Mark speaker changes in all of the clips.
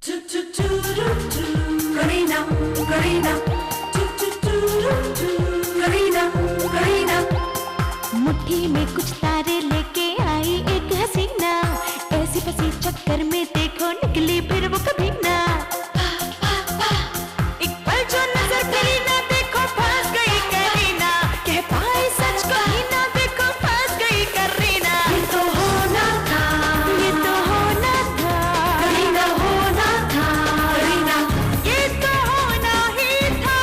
Speaker 1: करीना करीना करीना करीना
Speaker 2: मुट्ठी में कुछ तारे लेके आई एक हसीना, ऐसी फंसी चक्कर में देखो निकली फिर वो कभी ना। एक पल जो नजर गई ना देखो फंस गई करीना, कह पाए सच कही ना देखो फंस गई करीना।
Speaker 1: ये तो होना था,
Speaker 2: ये तो होना था
Speaker 1: करीना होना था, करीना
Speaker 2: ये तो होना ही था।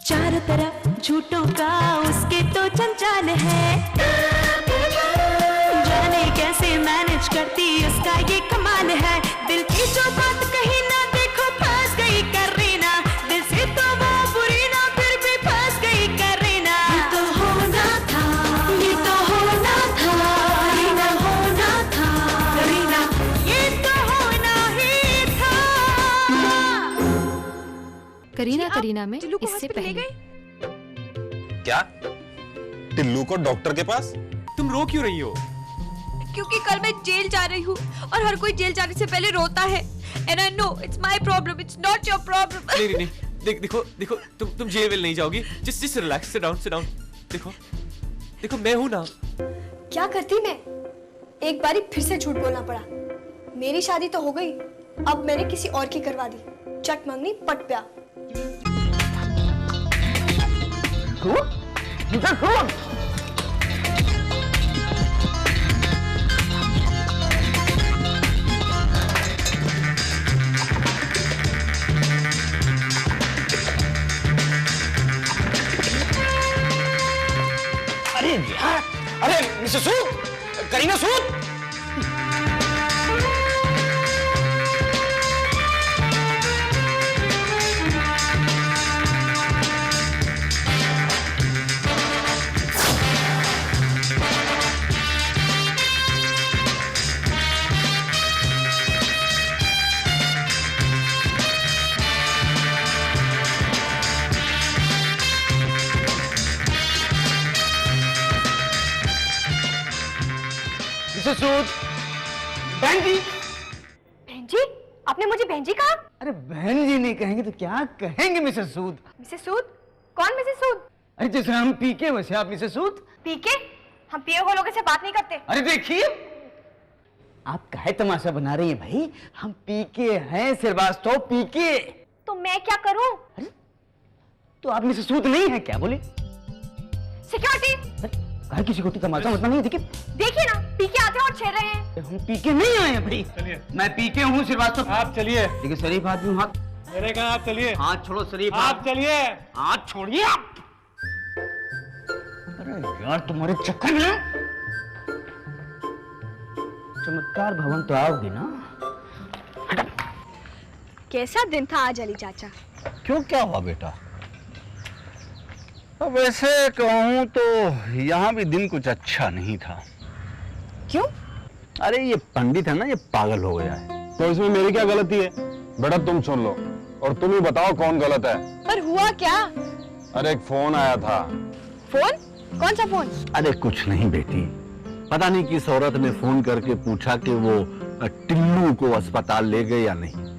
Speaker 2: चारों तरफ झूठों का उसके तो जंजाल है, जाने कैसे मैनेज करती उसका ये कमाल है। दिल की जो बात कही ना देखो फंस गई करीना, दिल से तो वो बुरी ना फिर भी फंस गई करीना।
Speaker 1: ये तो होना था, ये तो होना था, करीना होना था, करीना
Speaker 2: ये तो होना ही था।
Speaker 3: करीना करीना में इससे पहले
Speaker 4: क्या? टिल्लू को डॉक्टर के पास?
Speaker 5: तुम रो क्यों रही हो?
Speaker 6: क्योंकि कल मैं जेल जा रही हूँ और हर कोई जेल जाने से पहले रोता है। And I know it's my problem, it's not your problem.
Speaker 5: नहीं नहीं नहीं, देखो देखो तुम जेल वेल नहीं जाओगी। just relax, sit down. देखो मैं हूँ ना।
Speaker 7: क्या करती मैं? एक बारी फिर से झूठ बोलना पड़ा। मेरी शादी तो हो गई, अब मैंने किसी और की करवा दी। चट मंगनी पट प्या।
Speaker 4: अरे यार, अरे मिसेस सूद, करीना सूद। सूद, बहन जी।
Speaker 7: बहन जी? आपने मुझे बहन जी कहा?
Speaker 8: अरे बहन जी नहीं कहेंगे तो क्या कहेंगे मिसेस सूद?
Speaker 7: मिसेस सूद? कौन मिसेस सूद?
Speaker 8: अरे जैसे हम पीके वैसे आप मिसेस सूद।
Speaker 7: पीके? हम पिए हुए लोगों से बात नहीं करते।
Speaker 8: अरे देखिए, आप काहे तमाशा बना रही हैं भाई? हम पीके हैं श्रीवास्तव, पीके।
Speaker 7: तो मैं क्या करूं?
Speaker 8: अरे तो आप मिसेस सूद नहीं है क्या? बोले
Speaker 7: सिक्योरिटी।
Speaker 8: हर किसी को तो तमाशा मतलब नहीं।
Speaker 7: देखिए ना, पीके आते हैं और छेड़ रहे हैं।
Speaker 8: हम पीके नहीं आए हैं भाई।
Speaker 5: चलिए,
Speaker 8: मैं पीके हूँ श्रीवास्तव।
Speaker 5: आप चलिए।
Speaker 8: देखिए शरीफ आदमी हूँ। हाथ
Speaker 5: मेरे कहा आप चलिए।
Speaker 8: हाथ छोड़ो शरीफ।
Speaker 5: आप चलिए।
Speaker 8: हाथ छोड़िए आप। अरे यार तुम्हारे चक्कर में चमत्कार भवन तो आओगी ना?
Speaker 7: कैसा दिन था आज अली चाचा?
Speaker 9: क्यों, क्या हुआ बेटा? अब वैसे कहूँ तो यहाँ भी दिन कुछ अच्छा नहीं था।
Speaker 7: क्यों?
Speaker 9: अरे ये पंडित है ना, ये पागल हो गया है।
Speaker 4: तो इसमें मेरी क्या गलती है? बेटा तुम सुन लो और तुम ही बताओ कौन गलत है।
Speaker 7: पर हुआ क्या?
Speaker 4: अरे एक फोन आया था।
Speaker 7: फोन? कौन सा फोन?
Speaker 9: अरे कुछ नहीं बेटी, पता नहीं किस औरत ने फोन करके पूछा कि वो टिल्लू को अस्पताल ले गए या नहीं।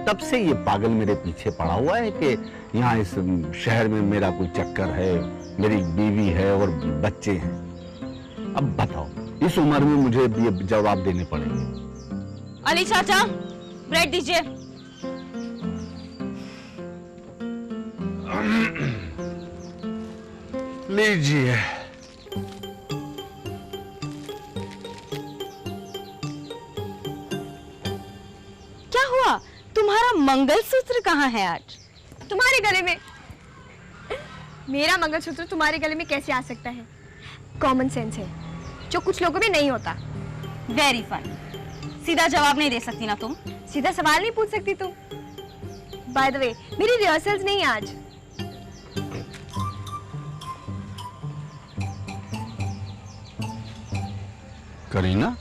Speaker 9: तब से ये पागल मेरे पीछे पड़ा हुआ है कि यहाँ इस शहर में मेरा कोई चक्कर है, मेरी बीवी है और बच्चे हैं। अब बताओ, इस उम्र में मुझे ये जवाब देने पड़ेंगे।
Speaker 6: अली चाचा, ब्रेड दीजिए।
Speaker 9: लीजिए।
Speaker 6: क्या हुआ? तुम्हारा मंगलसूत्र कहाँ है आज?
Speaker 7: तुम्हारे गले में। मेरा मंगलसूत्र तुम्हारे गले में कैसे आ सकता है? कॉमन सेंस है जो कुछ लोगों में नहीं होता।
Speaker 6: Very fun. सीधा जवाब नहीं दे सकती ना तुम?
Speaker 7: सीधा सवाल नहीं पूछ सकती तुम? बाय द वे, मेरी रिहर्सल्स नहीं है आज।
Speaker 9: करीना,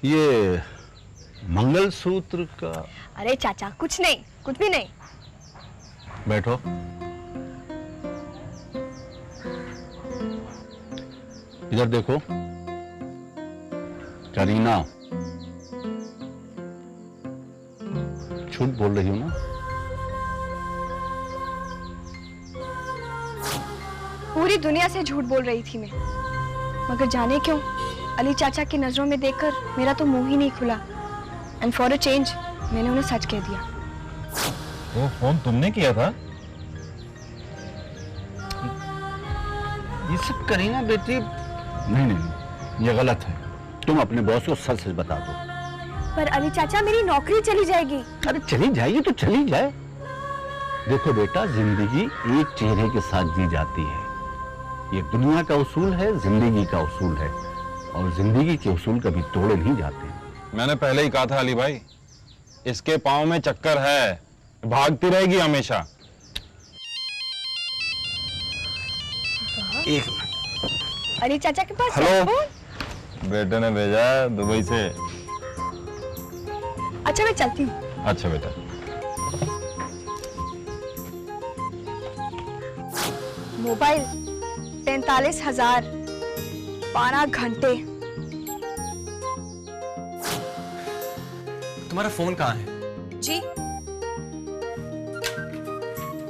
Speaker 9: ये मंगलसूत्र का।
Speaker 7: अरे चाचा कुछ नहीं, कुछ भी नहीं।
Speaker 9: बैठो। इधर देखो करीना, झूठ बोल रही हो ना?
Speaker 7: पूरी दुनिया से झूठ बोल रही थी मैं, मगर जाने क्यों अली चाचा की नजरों में देखकर मेरा तो मुंह ही नहीं खुला। एंड फॉर अ चेंज मैंने उन्हें सच कह दिया।
Speaker 4: वो फोन तुमने किया था?
Speaker 9: ये सब करीना बेटी, नहीं, ये गलत है। तुम अपने बॉस को सच सच बता दो।
Speaker 7: पर अली चाचा मेरी नौकरी चली जाएगी।
Speaker 9: अरे चली जाएगी तो चली जाए। देखो बेटा, जिंदगी एक चेहरे के साथ जी जाती है। ये दुनिया का उसूल है, जिंदगी का उसूल है, और जिंदगी के उसूल कभी तोड़े नहीं जाते।
Speaker 4: मैंने पहले ही कहा था अली भाई, इसके पाँव में चक्कर है, भागती रहेगी हमेशा।
Speaker 9: एक मिनट।
Speaker 7: अली चाचा के पास
Speaker 4: हेलो।
Speaker 7: फोन?
Speaker 4: बेटे ने भेजा है दुबई से।
Speaker 7: अच्छा मैं चलती हूँ।
Speaker 4: अच्छा बेटा।
Speaker 7: मोबाइल 43,000, 12 घंटे।
Speaker 5: तुम्हारा फोन कहाँ है?
Speaker 7: जी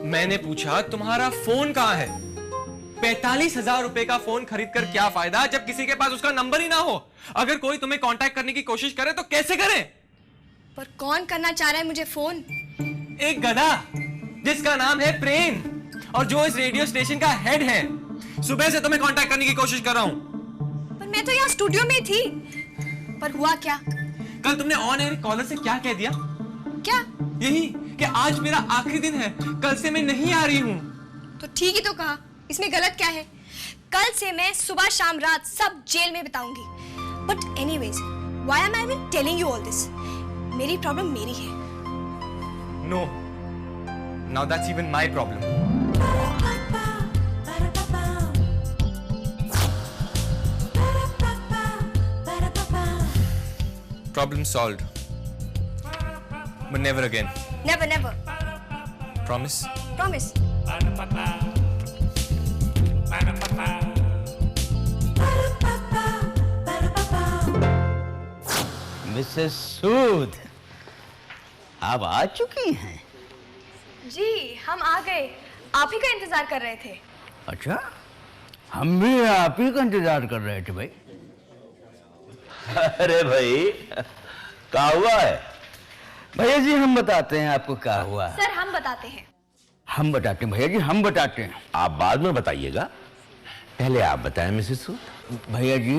Speaker 5: मैंने पूछा तुम्हारा फोन कहाँ है? 45,000 रुपए का फोन खरीद कर क्या फायदा जब किसी के पास उसका नंबर ही ना हो? अगर कोई तुम्हें कांटेक्ट करने की कोशिश करे तो कैसे करे?
Speaker 7: पर कौन करना चाह रहा है मुझे फोन?
Speaker 5: एक गधा जिसका नाम है प्रेम, और जो इस रेडियो स्टेशन का हेड है। सुबह से तुम्हें कांटेक्ट करने की कोशिश कर रहा हूं।
Speaker 7: पर मैं तो यहाँ स्टूडियो में थी। पर हुआ क्या?
Speaker 5: कल तुमने ऑन एयर कॉलर से क्या कह दिया?
Speaker 7: क्या?
Speaker 5: यही कि आज मेरा आखिरी दिन है, कल से मैं नहीं आ रही हूं।
Speaker 7: तो ठीक ही तो कहा, इसमें गलत क्या है? कल से मैं सुबह शाम रात सब जेल में बिताऊंगी। But anyways, why am I even telling you all this? मेरी प्रॉब्लम मेरी है।
Speaker 5: No, now that's even my problem. Problem solved, but never again.
Speaker 7: Never, never.
Speaker 5: Promise?
Speaker 7: Promise.
Speaker 8: Mrs Sood, आप आ चुकी हैं?
Speaker 7: जी हम आ गए, आप ही का इंतजार कर रहे थे।
Speaker 8: अच्छा, हम भी आप ही का इंतजार कर रहे थे भाई।
Speaker 9: अरे भाई, क्या हुआ है?
Speaker 8: भैया जी हम बताते हैं आपको क्या हुआ।
Speaker 7: सर हम बताते हैं।
Speaker 8: हम बताते हैं भैया जी, हम बताते हैं।
Speaker 9: आप बाद में बताइएगा, पहले आप बताएं मिसेस सूद।
Speaker 8: भैया जी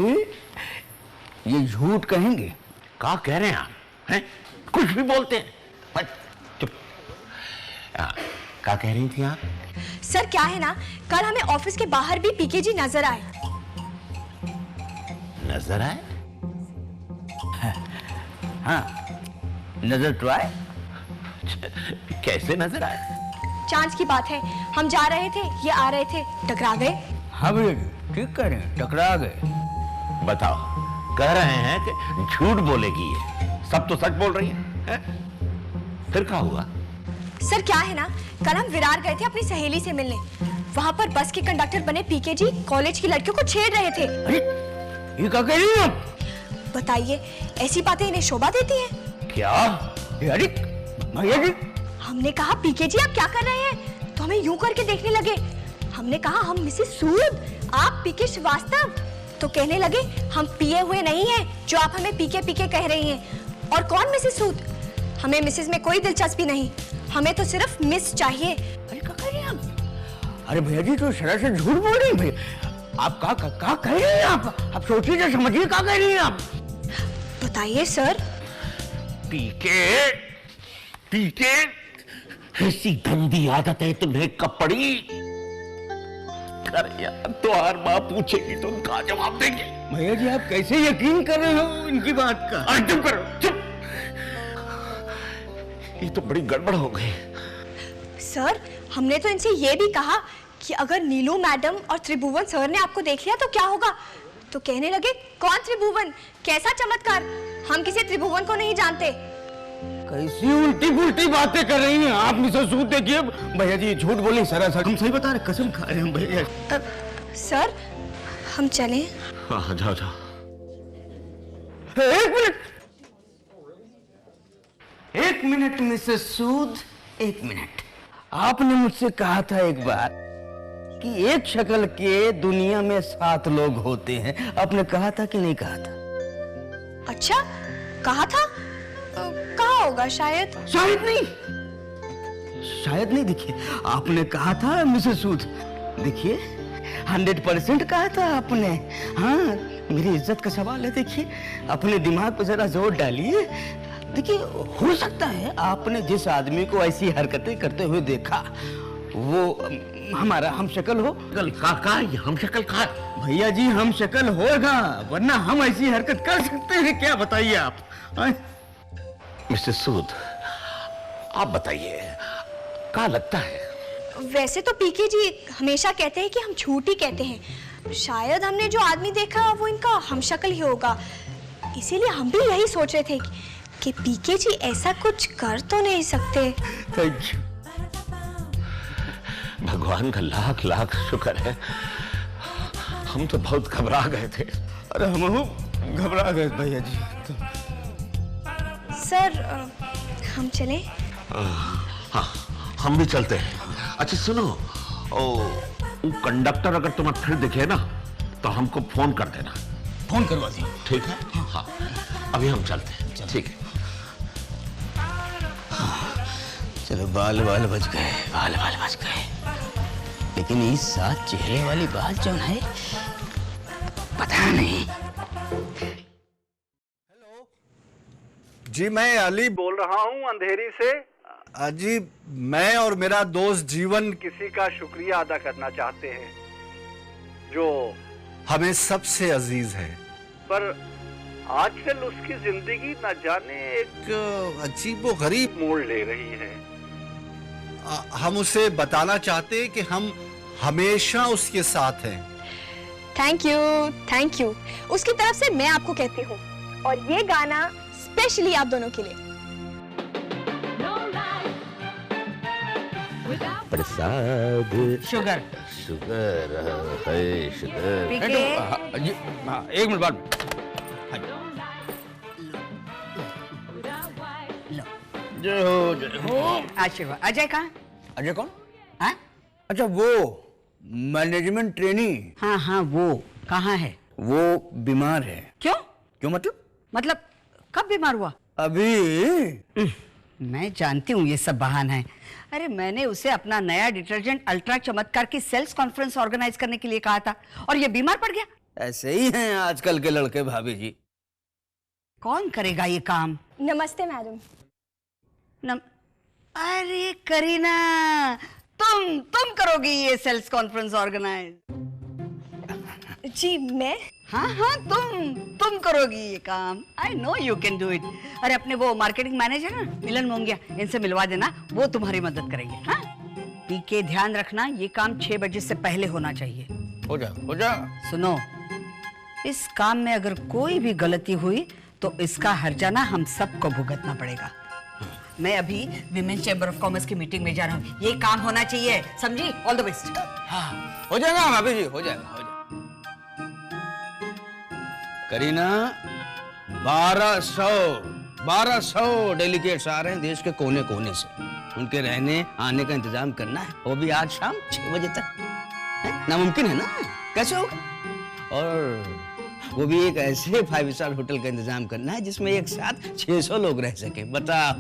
Speaker 8: ये झूठ कहेंगे?
Speaker 9: क्या कह रहे हैं आप? हैं? कुछ भी बोलते हैं। चुप। क्या कह रही थी आप?
Speaker 7: सर क्या है ना, कल हमें ऑफिस के बाहर भी पीके जी नजर आए।
Speaker 9: नजर आए?
Speaker 8: हाँ, नजर तो आए।
Speaker 9: कैसे नजर आए?
Speaker 7: चांस की बात है, हम जा रहे थे, ये आ रहे थे, टकरा गए।
Speaker 8: हाँ भैया जी ठीक कह रहे हैं, टकरा गए।
Speaker 9: बताओ, कह रहे हैं कि झूठ बोलेगी ये, सब तो सच बोल रही है? फिर क्या हुआ?
Speaker 7: सर क्या है ना, कल हम विरार गए थे अपनी सहेली से मिलने। वहां पर बस के कंडक्टर बने पीके जी कॉलेज की लड़कियों को छेड़ रहे थे।
Speaker 8: अरे ये क्या कह रही हैं आप?
Speaker 7: बताइए, ऐसी बातें इन्हें शोभा देती हैं?
Speaker 8: क्या? अरे भैया जी,
Speaker 7: हमने कहा पीके जी आप क्या कर रहे हैं, तो हमें यूं करके देखने लगे। हमने कहा हम मिसेस सूद, आप पीके श्रीवास्तव। तो कहने लगे हम पिए हुए नहीं हैं जो आप हमें पीके पीके कह रही हैं। और कौन मिसेस सूद? हमें मिसेस में कोई दिलचस्पी नहीं, हमें तो सिर्फ मिस चाहिए।
Speaker 8: अरे क्या कह रही हैं आप? अरे भैया जी तो सरासर झूठ बोल रही हैं भैया। आप क्या कह रही हैं? आप सोचिए तो समझिए क्या कह रही हैं आप।
Speaker 7: बताइए सर।
Speaker 9: पीके, पीके, ऐसी गंदी आदत है तुम्हें कब पड़ी? अरे यार, तो हर माँ पूछेगी तो उनका जवाब देंगे।
Speaker 8: भैया जी आप कैसे यकीन कर रहे हो इनकी बात का?
Speaker 9: अरे चुप करो, चुप। ये तो बड़ी गड़बड़ हो गई।
Speaker 7: सर हमने तो इनसे ये भी कहा कि अगर नीलू मैडम और त्रिभुवन सर ने आपको देख लिया तो क्या होगा? तो कहने लगे कौन त्रिभुवन, कैसा चमत्कार, हम किसी त्रिभुवन को नहीं जानते।
Speaker 8: कैसी उल्टी पुल्टी बातें कर रही हैं आप मिसेस सूद? देखिए भैया जी झूठ बोले सरासर, हम सही बता रहे, कसम खा रहे हैं भैया।
Speaker 7: सर हम चलें?
Speaker 9: हाँ जाओ जाओ।
Speaker 8: एक मिनट मिसेस सूद, एक मिनट। आपने मुझसे कहा था एक बार कि एक शक्ल के दुनिया में 7 लोग होते हैं। आपने कहा था कि नहीं कहा था?
Speaker 7: अच्छा कहा था? कहा होगा शायद।
Speaker 8: शायद नहीं, शायद नहीं। देखिए आपने कहा था मिसेस सूद, देखिए 100% कहा था आपने। हाँ मेरी इज्जत का सवाल है। देखिए अपने दिमाग पे जरा जोर डालिए। देखिए हो सकता है आपने जिस आदमी को ऐसी हरकतें करते हुए देखा वो हमारा हम शक्ल हो।
Speaker 9: हम शक्ल कहा?
Speaker 8: भैया जी हम शक्ल होगा, वरना हम ऐसी हरकत कर सकते हैं क्या? बताइए आप।
Speaker 9: मिसेस सूद आप बताइए क्या लगता है?
Speaker 7: वैसे तो पीके जी हमेशा कहते हैं कि हम झूठ ही कहते हैं। शायद हमने जो आदमी देखा वो इनका हमशक्ल ही होगा, इसीलिए हम भी यही सोच रहे थे कि पीके जी ऐसा कुछ कर तो नहीं सकते।
Speaker 8: Thank you.
Speaker 9: भगवान का लाख लाख शुक्र है, हम तो बहुत घबरा गए थे।
Speaker 8: अरे हम घबरा गए भैया जी।
Speaker 7: सर हम चलें?
Speaker 9: हाँ हम भी चलते हैं। अच्छा सुनो, वो कंडक्टर अगर तुम्हें फिर दिखे ना तो हमको फोन कर देना।
Speaker 8: फोन करवा दी,
Speaker 9: ठीक है? हाँ अभी हम चलते हैं। ठीक है
Speaker 8: चलो। बाल बाल बच गए, बाल बाल बच गए। लेकिन इस 7 चेहरे वाली बात जो है पता नहीं।
Speaker 10: जी मैं अली बोल रहा हूँ अंधेरी से। जी मैं और मेरा दोस्त जीवन किसी का शुक्रिया अदा करना चाहते हैं जो हमें सबसे अजीज है, पर आजकल उसकी जिंदगी न जाने एक अजीबो गरीब मोड़ ले रही है। हम उसे बताना चाहते हैं कि हम हमेशा उसके साथ हैं।
Speaker 7: Thank you, thank you. उसकी तरफ से मैं आपको कहती हूँ, और ये गाना स्पेशली आप दोनों के लिए।
Speaker 9: प्रसाद
Speaker 8: शुगर
Speaker 9: शुगर है शुगर।
Speaker 8: एक मिनट बाद। जय हो जय हो।
Speaker 11: आशीर्वाद। अजय कहाँ?
Speaker 8: अजय कौन?
Speaker 11: हाँ?
Speaker 8: अच्छा वो मैनेजमेंट ट्रेनी।
Speaker 11: हाँ हाँ वो कहाँ है?
Speaker 8: वो बीमार है।
Speaker 11: क्यों?
Speaker 8: क्यों
Speaker 11: मतलब कब बीमार हुआ?
Speaker 8: अभी।
Speaker 11: मैं जानती हूँ ये सब बहाना है। अरे मैंने उसे अपना नया डिटर्जेंट अल्ट्रा चमत्कार की सेल्स कॉन्फ्रेंस ऑर्गेनाइज करने के लिए कहा था और ये बीमार पड़ गया।
Speaker 8: ऐसे ही हैं आजकल के लड़के भाभी जी।
Speaker 11: कौन करेगा ये काम?
Speaker 7: नमस्ते मैडम।
Speaker 11: अरे करीना, तुम करोगी ये सेल्स कॉन्फ्रेंस ऑर्गेनाइज?
Speaker 7: जी मैं?
Speaker 11: हाँ हाँ तुम करोगी ये काम। I know you can do it. अरे अपने वो मार्केटिंग मैनेजर ना मिलन मोंगिया, इनसे मिलवा देना, वो तुम्हारी मदद करेंगे। हाँ पीके ध्यान रखना, ये काम 6 बजे से पहले होना चाहिए।
Speaker 8: हो जा।
Speaker 11: सुनो, इस काम में अगर कोई भी गलती हुई तो इसका हर्जाना हम सबको भुगतना पड़ेगा। मैं अभी विमेन चैम्बर ऑफ कॉमर्स की मीटिंग में जा रहा हूँ, ये काम होना चाहिए, समझी? All the best.
Speaker 8: हाँ हो जाएगा भाभी जी, हो जाएगा। करीना 1200 डेलीगेट्स आ रहे हैं देश के कोने कोने से। उनके रहने आने का इंतजाम करना है, वो भी आज शाम 6 बजे तक। नामुमकिन है ना? कैसे होगा? और वो भी एक ऐसे 5 स्टार होटल का इंतजाम करना है जिसमें एक साथ 600 लोग रह सके। बताओ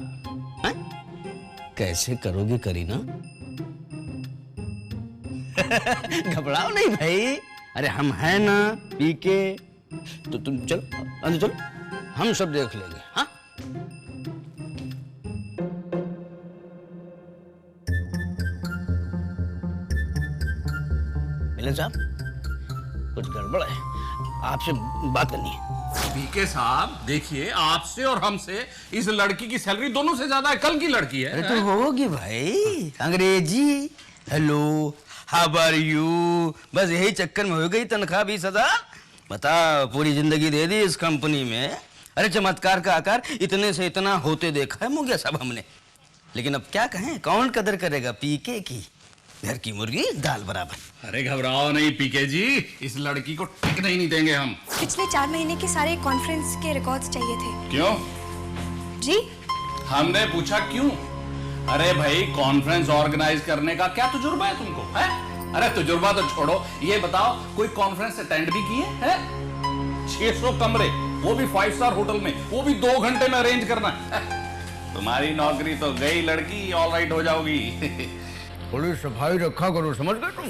Speaker 8: कैसे करोगे करीना? घबराओ नहीं भाई, अरे हम हैं ना पीके। तो तुम चलो अंदर चलो, हम सब देख लेंगे। हाँ मिलन साहब कुछ गड़बड़ है, आपसे बात करनी है।
Speaker 12: पीके साहब देखिए, आपसे और हमसे इस लड़की की सैलरी दोनों से ज्यादा कल की लड़की है।
Speaker 8: अरे तो होगी भाई, अंग्रेजी हेलो हाउ आर यू, बस यही चक्कर में हो गई तनख्वाह 20,000। बता पूरी जिंदगी दे दी इस कंपनी में, अरे चमत्कार का आकार इतने से इतना होते देखा है मुंगिया सब हमने, लेकिन अब क्या कहें, कौन कदर करेगा पीके की? घर की मुर्गी दाल बराबर।
Speaker 12: अरे घबराओ नहीं पीके जी, इस लड़की को टिकने ही नहीं देंगे हम।
Speaker 7: पिछले 4 महीने के सारे कॉन्फ्रेंस के रिकॉर्ड्स चाहिए थे।
Speaker 12: क्यों
Speaker 7: जी?
Speaker 12: हमने पूछा क्यों? अरे भाई कॉन्फ्रेंस ऑर्गेनाइज करने का क्या तजुर्बा है तुमको? है? अरे तजुर्बा तो छोड़ो, ये बताओ कोई कॉन्फ्रेंस अटेंड भी किए है? 600 कमरे, वो भी 5 स्टार होटल में, वो भी 2 घंटे में अरेंज करना। तुम्हारी नौकरी तो गई लड़की, ऑल राइट हो जाओगी।
Speaker 8: थोड़ी सफाई रखा करो, समझ गए तुम?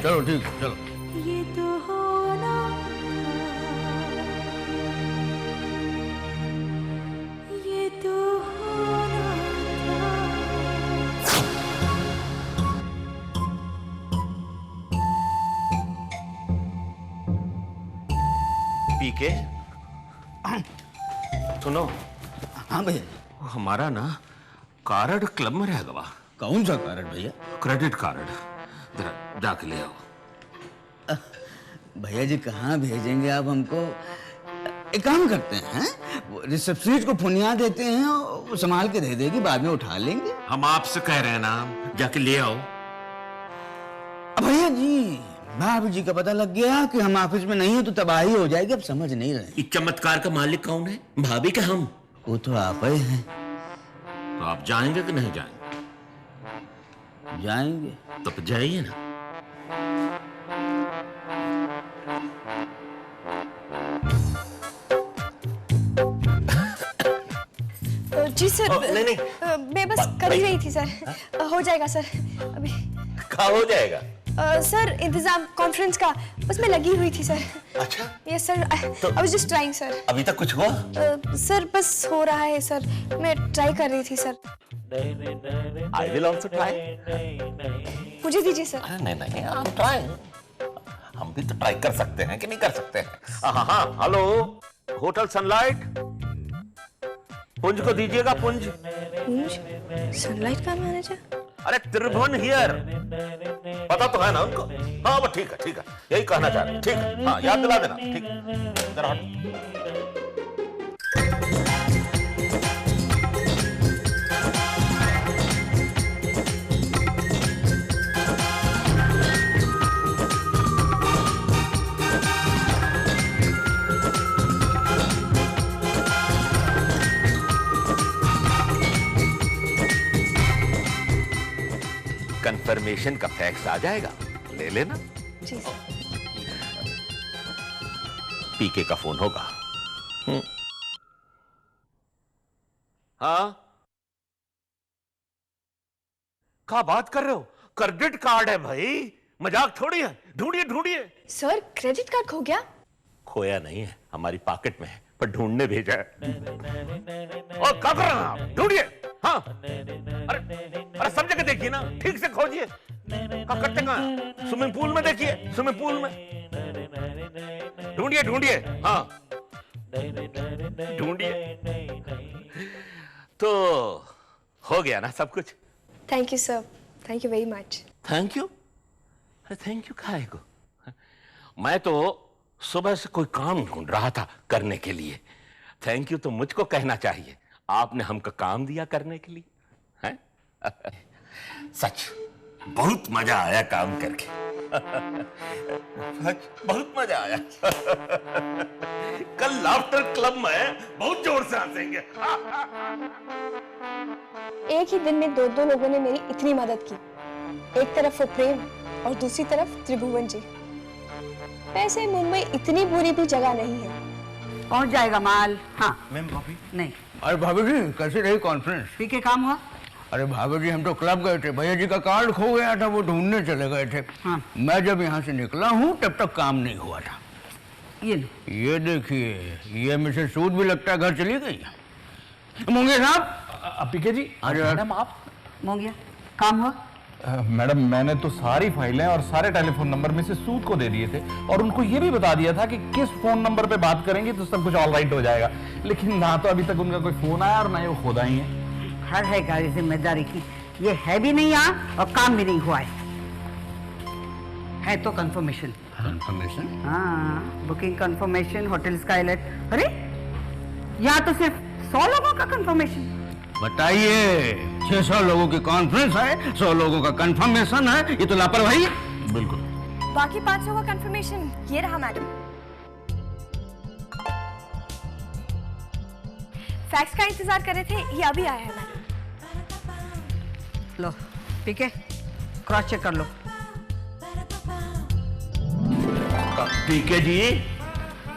Speaker 8: चलो ठीक है, चलो।
Speaker 1: ये तो होना ये तो होना
Speaker 13: पीके सुनो।
Speaker 8: हाँ भैया।
Speaker 13: हमारा ना कार्ड क्लब में रह गया।
Speaker 8: कौन सा कार्ड भैया?
Speaker 13: क्रेडिट कार्ड, जरा जाके ले आओ।
Speaker 8: भैया जी कहाँ भेजेंगे आप हमको? एक काम करते हैं, रिसेप्शनिस्ट को फोनिया देते हैं, वो संभाल के दे देगी, बाद में उठा लेंगे।
Speaker 13: हम आपसे कह रहे हैं ना, जाके ले आओ।
Speaker 8: भैया जी भाभी जी का पता लग गया कि हम ऑफिस में नहीं है तो तबाही हो जाएगी, अब समझ नहीं रहे।
Speaker 13: इस चमत्कार का मालिक कौन है, भाभी के हम?
Speaker 8: वो तो आप ही हैं।
Speaker 13: तो आप जाएंगे कि नहीं जाएंगे?
Speaker 8: जाएंगे।
Speaker 13: तो जाइए ना।
Speaker 7: जी सर।
Speaker 13: नहीं
Speaker 7: मैं बस कर ही रही थी सर। हो जाएगा सर अभी।
Speaker 13: क्या हो जाएगा?
Speaker 7: सर इंतजाम कॉन्फ्रेंस का, उसमें लगी हुई थी सर।
Speaker 13: अच्छा।
Speaker 7: Yes sir, I was just trying sir.
Speaker 13: अभी तक कुछ हुआ?
Speaker 7: सर बस हो रहा है सर, मैं ट्राई कर रही थी sir.
Speaker 13: I will also try.
Speaker 7: मुझे दीजिए सर।
Speaker 13: नहीं, I'm trying. हम भी तो ट्राई कर सकते हैं कि नहीं कर सकते हैं? हाँ, हेलो, होटल सनलाइट, पुंज को दीजिएगा। पुंज?
Speaker 7: सनलाइट का मैनेजर?
Speaker 13: अरे त्रिभुवन हियर, पता तो है ना उनको? हाँ वो ठीक है, यही कहना चाह रहे हैं। ठीक है, हाँ याद दिला देना। ठीक, जरा कंफर्मेशन का फैक्स आ जाएगा, ले लेना।
Speaker 7: जी सर।
Speaker 13: पीके का फोन होगा। हाँ, क्या बात कर रहे हो? क्रेडिट कार्ड है भाई, मजाक थोड़ी है। ढूंढिए।
Speaker 7: सर क्रेडिट कार्ड खो गया?
Speaker 13: खोया नहीं है, हमारी पॉकेट में है, पर ढूंढने भेजा है। और क्या कर रहे हैं आप? ढूंढिए। हाँ, अरे सब जगह देखिए ना, ठीक से खोजिए। क्या करते कहाँ? स्विमिंग पूल में देखिए, स्विमिंग पूल में। ढूंढिए। हाँ, ढूंढिए। तो हो गया ना सब कुछ?
Speaker 7: Thank you sir, thank you very much.
Speaker 13: Thank you? अरे थैंक यू काहे को? मैं तो सुबह से कोई काम ढूंढ रहा था करने के लिए। थैंक यू तो मुझको कहना चाहिए, आपने हमको काम दिया करने के लिए। हैं? सच बहुत मजा आया काम करके। सच बहुत मजा आया। कल लाफ्टर क्लब में बहुत जोर से हंसेंगे।
Speaker 7: एक ही दिन में 2 लोगों ने मेरी इतनी मदद की, एक तरफ वो प्रेम और दूसरी तरफ त्रिभुवन जी। वैसे मुंबई इतनी बुरी भी जगह नहीं है।
Speaker 11: पहुंच जाएगा माल। हाँ
Speaker 8: मैम भाभी।
Speaker 11: नहीं।
Speaker 8: अरे भाभी जी कैसे रही कॉन्फ्रेंस?
Speaker 11: ठीक है, काम हुआ?
Speaker 8: अरे भाभी जी हम तो क्लब गए थे, भैया जी का कार्ड खो गया था, वो ढूंढने चले गए थे।
Speaker 11: हाँ।
Speaker 8: मैं जब यहाँ से निकला हूँ तब तक काम नहीं हुआ था। ये देखिए, ये मिसेस सूद भी लगता है घर चली गई। मुंगिया साहब।
Speaker 14: पीके जी।
Speaker 8: अरे
Speaker 14: मैडम आप।
Speaker 11: मुंगिया, काम हुआ?
Speaker 14: मैडम मैंने तो सारी फाइलें और सारे टेलीफोन नंबर में से सूद को दे दिए थे, और उनको ये भी बता दिया था कि किस फोन नंबर पे बात करेंगे तो सब कुछ ऑल राइट हो जाएगा। लेकिन ना तो अभी तक उनका कोई फोन आया और ना ही वो खुद आई है।
Speaker 11: हर है गाड़ी जिम्मेदारी की, ये है भी नहीं यहाँ और काम भी नहीं हुआ है तो कंफर्मेशन।
Speaker 8: कंफर्मेशन?
Speaker 11: हाँ, बुकिंग कंफर्मेशन, होटल स्काईलाइट। अरे यहाँ तो सिर्फ 100 लोगों का कंफर्मेशन।
Speaker 8: बताइए, 600 लोगों की कॉन्फ्रेंस है, 100 लोगों का कंफर्मेशन है, ये तो लापरवाही है।
Speaker 14: बिल्कुल।
Speaker 7: बाकी 500 का कंफर्मेशन ये रहा मैडम। फैक्स का इंतजार कर रहे थे, ये अभी आया है मैडम।
Speaker 11: लो ठीक है, क्रॉस चेक कर लो।
Speaker 13: पीके जी,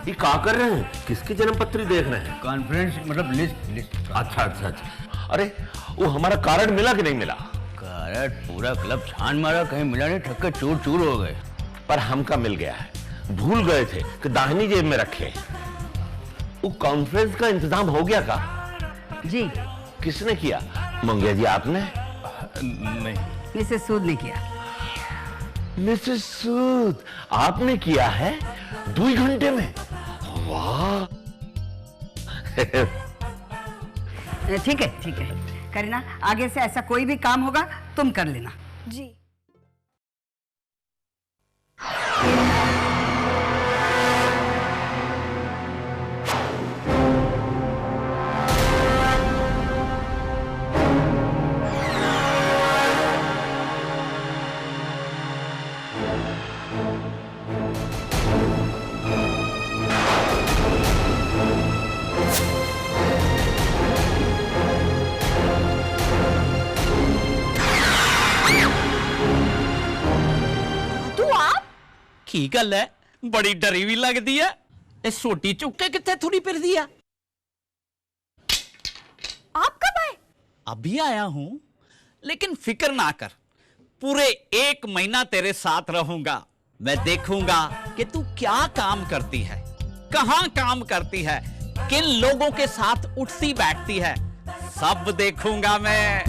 Speaker 13: ये क्या कर रहे हैं? किसकी जन्म पत्री देख रहे हैं?
Speaker 8: कॉन्फ्रेंस मतलब लिस्ट।
Speaker 13: अच्छा अच्छा अच्छा। अरे वो हमारा कार्ड मिला कि नहीं मिला?
Speaker 8: कार्ड पूरा क्लब छान मारा, कहीं मिला नहीं, ठक्के चूर चूर हो गए।
Speaker 13: पर हमका मिल गया है। भूल गए थे कि दाहिनी जेब में रखे। वो कॉन्फ्रेंस का इंतजाम हो गया का?
Speaker 11: जी।
Speaker 13: किसने किया? मंगिया जी आपने?
Speaker 14: नहीं,
Speaker 11: मिसेस सूद ने किया।
Speaker 13: मिसेस सूद आपने किया है 2 घंटे में? वाह।
Speaker 11: ठीक है ठीक है करीना, आगे से ऐसा कोई भी काम होगा तुम कर लेना।
Speaker 7: जी।
Speaker 15: की गल है, बड़ी डरी भी लगती है। ये सोटी चुक के कितने थोड़ी फिर दिया।
Speaker 7: आप कब आए?
Speaker 15: अभी आया हूं, लेकिन फिक्र ना कर, पूरे 1 महीना तेरे साथ रहूंगा। मैं देखूंगा कि तू क्या काम करती है, कहां काम करती है, किन लोगों के साथ उठती बैठती है, सब देखूंगा मैं।